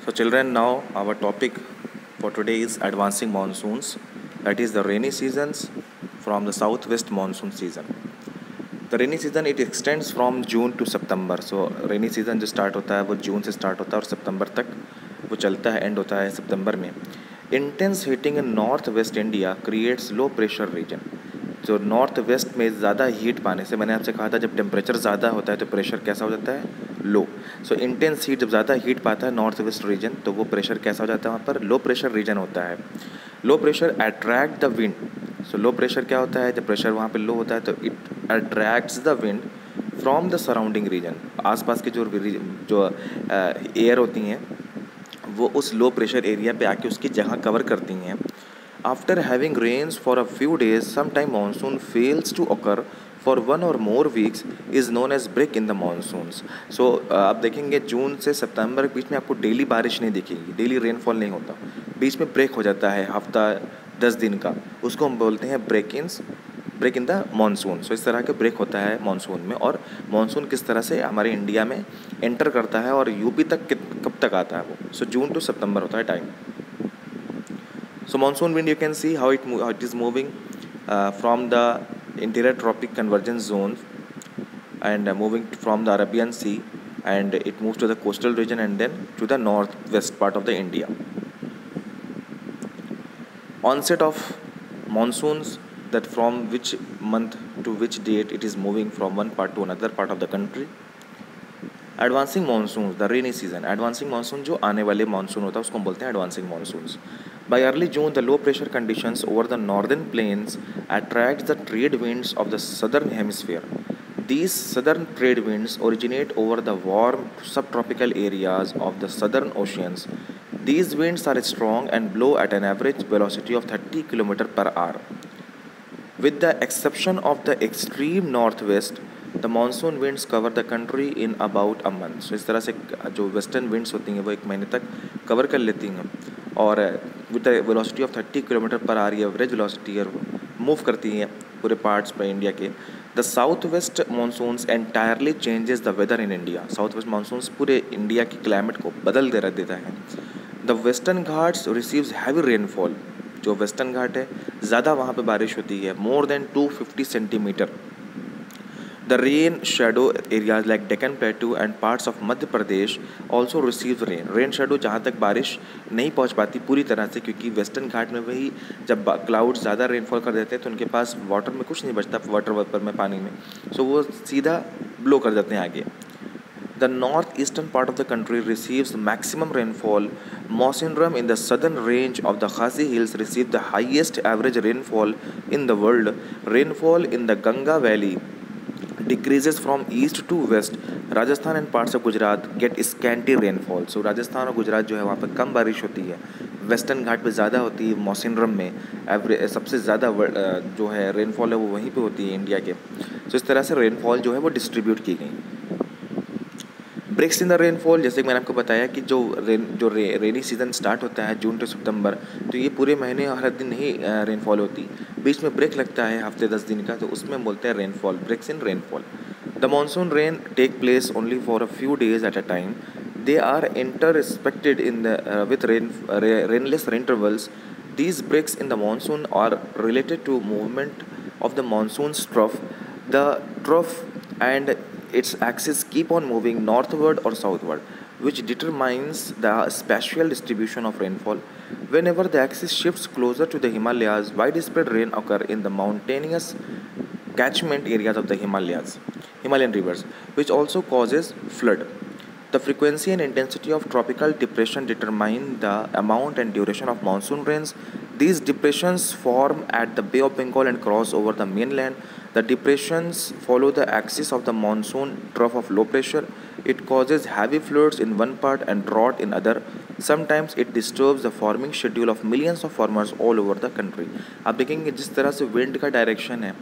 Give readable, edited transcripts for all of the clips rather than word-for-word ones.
So children, now our topic for today is advancing monsoons, that is the rainy seasons from the southwest monsoon season. The rainy season it extends from June to September. So rainy season जो start होता है वो जून से start होता है और सितंबर तक वो चलता है, एंड होता है सितंबर में. Intense heating in north west India creates low pressure reason. जो नॉर्थ वेस्ट में ज़्यादा हीट पाने से, मैंने आपसे कहा था जब टेम्परेचर ज़्यादा होता है तो प्रेशर कैसा हो जाता है, लो. सो इंटेंस हीट जब ज़्यादा हीट पाता है नॉर्थ वेस्ट रीजन तो वो प्रेशर कैसा हो जाता है, वहाँ पर लो प्रेशर रीजन होता है. Low pressure attract the wind. So low pressure क्या होता है, जब प्रेशर वहाँ पे लो होता है तो it attracts the wind from the surrounding reason. आसपास की जो एयर होती हैं वो उस लो प्रेशर एरिया पे आके उसकी जगह कवर करती हैं. After having rains for a few days some time monsoon fails to occur for 1 or more weeks is known as break in the monsoons. So आप देखेंगे जून से सितंबर के बीच में आपको डेली बारिश नहीं दिखेगी, डेली रेनफॉल नहीं होता, बीच में ब्रेक हो जाता है हफ्ता 10 दिन का. उसको हम बोलते हैं ब्रेक इन द मानसून. सो इस तरह के ब्रेक होता है मानसून में. और मानसून किस तरह से हमारे इंडिया में एंटर करता है और यूपी तक कब तक आता है वो. सो जून टू सितंबर होता है time. So monsoon wind, you can see how it is moving from the interior tropic convergence zone and moving from the Arabian Sea, and it moves to the coastal region and then to the northwest part of the India. Onset of monsoons, that from which month to which date it is moving from one part to another part of the country. Advancing monsoon, the rainy season. Advancing monsoon जो आने वाले monsoon होता है उसको हम बोलते हैं advancing monsoons. Bye early June the low pressure conditions over the northern plains attract the trade winds of the southern hemisphere. These southern trade winds originate over the warm subtropical areas of the southern oceans. These winds are strong and blow at an average velocity of 30 km per hour. With the exception of the extreme northwest, the monsoon winds cover the country in about a month. So इस तरह से जो western winds होती हैं वो एक महीने तक कवर कर लेती हैं और with the velocity of 30 kilometre per hour ये एवरेज वेलोसिटी और मूव करती हैं पूरे पार्ट्स पे इंडिया के. The south west monsoons entirely changes the weather in India. South west monsoons पूरे इंडिया की क्लाइमेट को बदल देता है. The Western Ghats receives heavy rainfall. जो वेस्टर्न घाट है ज़्यादा वहाँ पे बारिश होती है, more than 250 centimetre. The rain shadow areas like Deccan Plateau and parts of Madhya Pradesh also receive rain. Rain shadow जहाँ तक बारिश नहीं पहुँच पाती पूरी तरह से, क्योंकि वेस्टर्न घाट में वही जब क्लाउड्स ज़्यादा रेनफॉल कर देते हैं तो उनके पास वाटर में कुछ नहीं बचता, वाटर वेपर में, पानी में, सो वो सीधा ब्लो कर देते हैं आगे. The northeastern part of the country receives maximum rainfall. Mawsynram in the southern range of the Khasi Hills receive the highest average rainfall in the world. Rainfall in the Ganga Valley decreases from east to west. Rajasthan and parts of Gujarat get scanty rainfall. So Rajasthan और गुजरात जो है वहाँ पर कम बारिश होती है, western घाट पे ज़्यादा होती है. मौसिनरम में एवरेज सबसे ज़्यादा जो है रेनफॉल है वो वहीं पे होती है इंडिया के. तो इस तरह से रेनफॉल जो है वो डिस्ट्रीब्यूट की गई. ब्रेक्स इन द रेनफॉल, जैसे कि मैंने आपको बताया कि जो रेनी सीज़न स्टार्ट होता है जून टू सितंबर, तो ये पूरे महीने हर दिन नहीं रेनफॉल होती, बीच में ब्रेक लगता है हफ्ते 10 दिन का, तो उसमें बोलते हैं rainfall, breaks in rainfall. The monsoon rain take place only for a few days at a time. They are interspersed in the with rainless intervals. These breaks in the monsoon are related to movement of the monsoon's trough. The trough and its axis keep on moving northward or southward, which determines the spatial distribution of rainfall. Whenever the axis shifts closer to the Himalayas, widespread rain occur in the mountainous catchment areas of the Himalayan rivers, which also causes flood. The frequency and intensity of tropical depression determine the amount and duration of monsoon rains. These depressions form at the Bay of Bengal and cross over the mainland. The depressions follow the axis of the monsoon trough of low pressure. It causes heavy floods in one part and drought in other. Sometimes it disturbs the forming schedule of millions of farmers all over the country. आप देखेंगे जिस तरह से wind का direction है,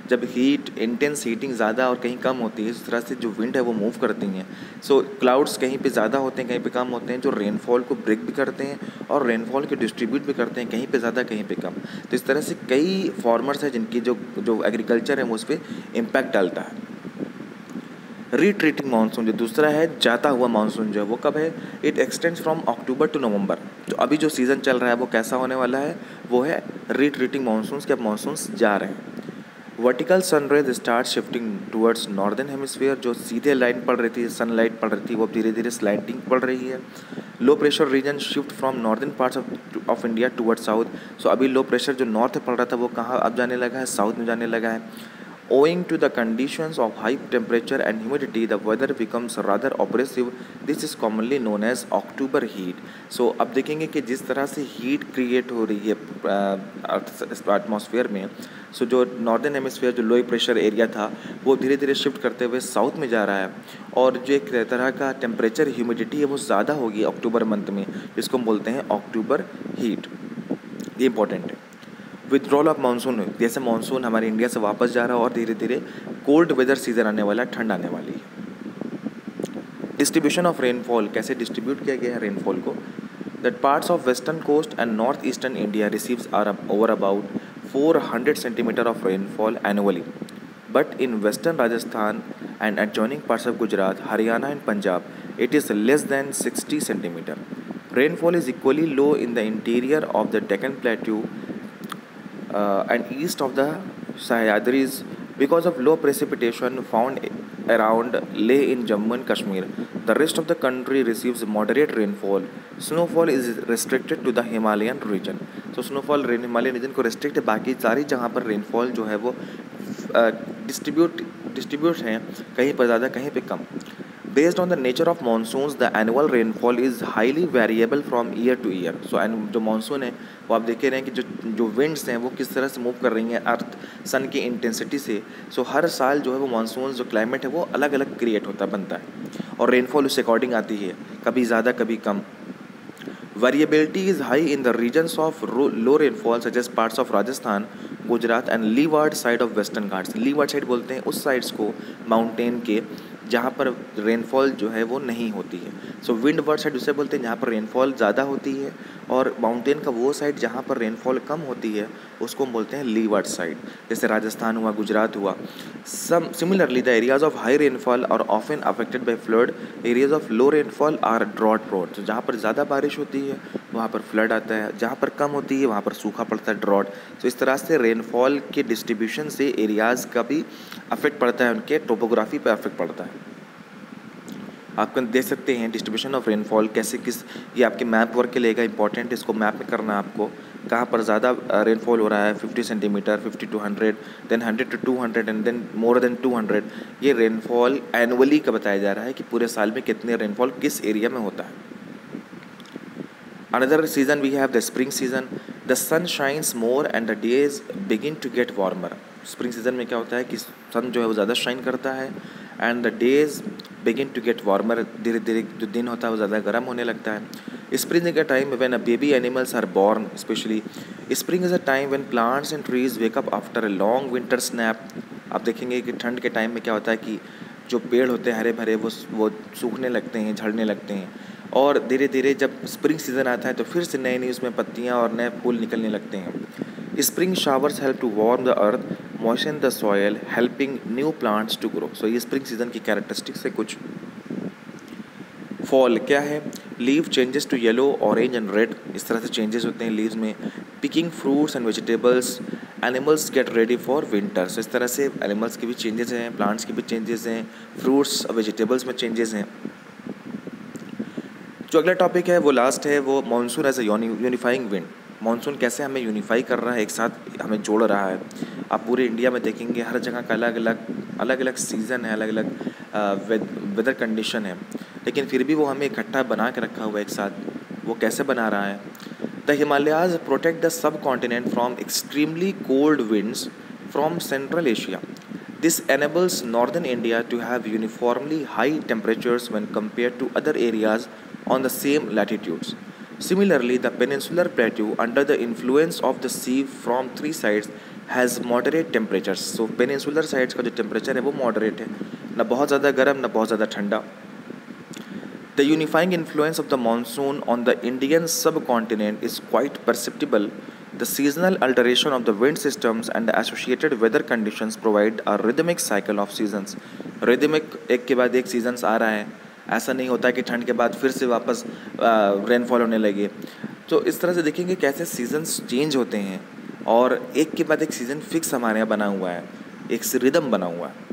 जब heat intense heating ज़्यादा और कहीं कम होती है, इस तरह से जो विंड है वो मूव करती हैं. सो क्लाउड्स कहीं पे ज़्यादा होते हैं, कहीं पे कम होते हैं, जो रेनफॉल को ब्रेक भी करते हैं और रेनफॉल को डिस्ट्रीब्यूट भी करते हैं, कहीं पे ज़्यादा कहीं पे कम. तो इस तरह से कई फार्मर्स हैं जिनकी जो एग्रीकल्चर है वो उस पर इम्पैक्ट डालता है. रिट्रीटिंग मानसून जो दूसरा है, जाता हुआ मानसून जो है वो कब है, it extends from October to November. तो अभी जो सीज़न चल रहा है वो कैसा होने वाला है, वो है रिट्रीटिंग मानसून्स के, अब मानसून्स जा रहे हैं। Vertical sunrise start shifting towards northern hemisphere, जो सीधे लाइन पड़ रही थी, सनलाइट पड़ रही थी, वो धीरे धीरे स्लाइडिंग पड़ रही है। Low pressure region shift from northern parts of India towards south. So अभी लो प्रेशर जो नॉर्थ में पड़ रहा था वो कहाँ अब जाने लगा है, साउथ में जाने लगा है। Owing to the conditions of high temperature and humidity, the weather becomes rather oppressive. This is commonly known as October heat. So अब देखेंगे कि जिस तरह से हीट क्रिएट हो रही है एटमॉस्फेयर में, सो जो नॉर्दर्न हेमिस्फीयर जो लो प्रेशर एरिया था वो धीरे धीरे शिफ्ट करते हुए साउथ में जा रहा है, और जो एक तरह का टेम्परेचर ह्यूमिडिटी है वो ज़्यादा होगी अक्टूबर मंथ में, जिसको हम बोलते हैं अक्टूबर हीट। ये इंपॉर्टेंट है। विथड्रॉल ऑफ मानसून, जैसे मानसून हमारे इंडिया से वापस जा रहा है और धीरे धीरे कोल्ड वेदर सीजन आने वाला है, ठंड आने वाली है। डिस्ट्रीब्यूशन ऑफ रेनफॉल, कैसे डिस्ट्रीब्यूट किया गया है रेनफॉल को, that parts of western coast and north eastern India receives over about 400 centimetre of rainfall annually, but in western Rajasthan and adjoining parts of Gujarat, Haryana and Punjab, it is less than 60 centimeter. Rainfall is equally low in the interior of the Deccan Plateau and east of the Sahyadris because of low precipitation found around Leh in Jammu and Kashmir. The rest of the country receives moderate rainfall. Snowfall is restricted to the Himalayan region. So snowfall Himalayan region को restrict है, बाकी सारी जहाँ पर rainfall जो है वो distribute हैं, कहीं पर ज़्यादा कहीं पे कम। Based on the nature of monsoons the annual rainfall is highly variable from year to year. So जो मानसून है वो आप देख रहे हैं कि जो विंड्स हैं वो किस तरह से मूव कर रही हैं अर्थ सन की इंटेंसिटी से। सो हर साल जो है वो मानसून जो क्लाइमेट है वो अलग अलग क्रिएट होता बनता है, और रेनफॉल उससे अकॉर्डिंग आती है, कभी ज़्यादा कभी कम। Variability is high in the regions of low rainfall such as parts of Rajasthan, Gujarat and leeward side of western Ghats. Leeward side बोलते हैं उस साइड्स को माउंटेन के जहाँ पर रेनफॉल जो है वो नहीं होती है। सो विंड वर्ड साइड उसे बोलते हैं जहाँ पर रेनफॉल ज़्यादा होती है, और माउंटेन का वो साइड जहाँ पर रेनफॉल कम होती है उसको हम बोलते हैं लीवार्ड साइड, जैसे राजस्थान हुआ, गुजरात हुआ। Similarly the areas of high rainfall are often affected by flood, areas of low rainfall are drought prone. तो जहाँ पर ज़्यादा बारिश होती है वहाँ पर फ्लड आता है, जहाँ पर कम होती है वहाँ पर सूखा पड़ता है, ड्रॉट। तो इस तरह से रेनफॉल के डिस्ट्रीब्यूशन से एरियाज़ का भी अफेक्ट पड़ता है, उनके टोपोग्राफी पर अफेक्ट पड़ता है। आप देख सकते हैं डिस्ट्रीब्यूशन ऑफ रेनफॉल कैसे किस, ये आपके मैप वर्क के लेगा, इंपॉर्टेंट, इसको मैप में करना है आपको, कहाँ पर ज़्यादा रेनफॉल हो रहा है, 50 centimetre, 50 to 100, then 100 to 200 and then more than 200। ये रेनफॉल एनुअली का बताया जा रहा है कि पूरे साल में कितने रेनफॉल किस एरिया में होता है। Another season we have the spring season. The sun shines more and the days begin to get warmer. Spring season में क्या होता है कि सन जो है वो ज़्यादा शाइन करता है and the days begin to get warmer, धीरे धीरे जो दिन होता है वो ज़्यादा गर्म होने लगता है। स्प्रिंग का time when a baby animals are born, specially spring is a time when plants and trees wake up after a long winter snap. आप देखेंगे कि ठंड के टाइम में क्या होता है कि जो पेड़ होते हैं हरे भरे वो सूखने लगते हैं, झड़ने लगते हैं, और धीरे धीरे जब स्प्रिंग सीज़न आता है तो फिर से नई नई उसमें पत्तियाँ और नए फूल निकलने लगते हैं। Spring showers help to warm the earth, moisten the soil, helping new plants to grow. So ये स्प्रिंग सीजन की कैरेक्टरिस्टिक्स है कुछ। फॉल क्या है, leave changes to yellow, orange and red, इस तरह से चेंजेस होते हैं लीव्स में। Picking fruits and vegetables, animals get ready for winter. So इस तरह से एनिमल्स के भी चेंजेस हैं, प्लांट्स के भी चेंजेस हैं, फ्रूट्स वेजिटेबल्स में चेंजेस हैं। जो अगला टॉपिक है वो लास्ट है, वो monsoon as a unifying wind. Monsoon कैसे हमें यूनिफाई कर रहा है, एक साथ हमें जोड़ रहा है। आप पूरे इंडिया में देखेंगे हर जगह का अलग अलग सीज़न है, अलग अलग वेदर कंडीशन है, लेकिन फिर भी वो हमें इकट्ठा बना के रखा हुआ है एक साथ। वो कैसे बना रहा है? The Himalayas protect the sub continent from extremely cold winds from central Asia. This enables northern India to have uniformly high temperatures when compared to other areas on the same latitudes. Similarly, the peninsular plateau, under the influence of the sea from three sides, has moderate temperatures. So, peninsular sides का जो temperature है वो moderate है, ना बहुत ज़्यादा गर्म ना बहुत ज़्यादा ठंडा। The unifying influence of the monsoon on the Indian subcontinent is quite perceptible The seasonal alteration of the wind systems and the associated weather conditions provide a rhythmic cycle of seasons. Rhythmic, एक के बाद एक seasons आ रहा है, ऐसा नहीं होता कि ठंड के बाद फिर से वापस रेनफॉल होने लगे। तो इस तरह से देखेंगे कैसे सीजन्स चेंज होते हैं और एक के बाद एक सीज़न फिक्स हमारे यहाँ बना हुआ है, एक रिदम बना हुआ है।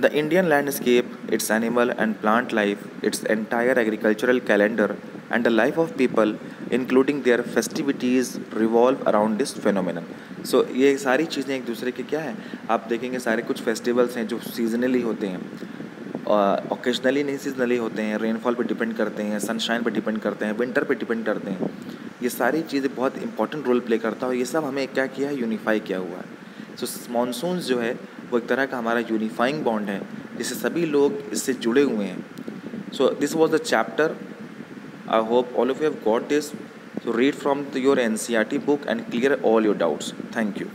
The Indian landscape, its animal and plant life, its entire agricultural calendar, and the life of people, including their festivities, revolve around this phenomenon. So ये सारी चीज़ें एक दूसरे के क्या है, आप देखेंगे सारे कुछ फेस्टिवल्स हैं जो सीजनली होते हैं, ओकेजनली नहीं सीजनली होते हैं, रेनफॉल पे डिपेंड करते हैं, सनशाइन पे डिपेंड करते हैं, विंटर पे डिपेंड करते हैं। ये सारी चीज़ें बहुत इंपॉर्टेंट रोल प्ले करता है और ये सब हमें क्या किया है, यूनिफाई किया हुआ है। सो मॉनसून्स जो है वो एक तरह का हमारा यूनिफाइंग बॉन्ड है जिससे सभी लोग इससे जुड़े हुए हैं। So this was the chapter. I hope all of you have got this. So read from your NCERT book and clear all your doubts. Thank you.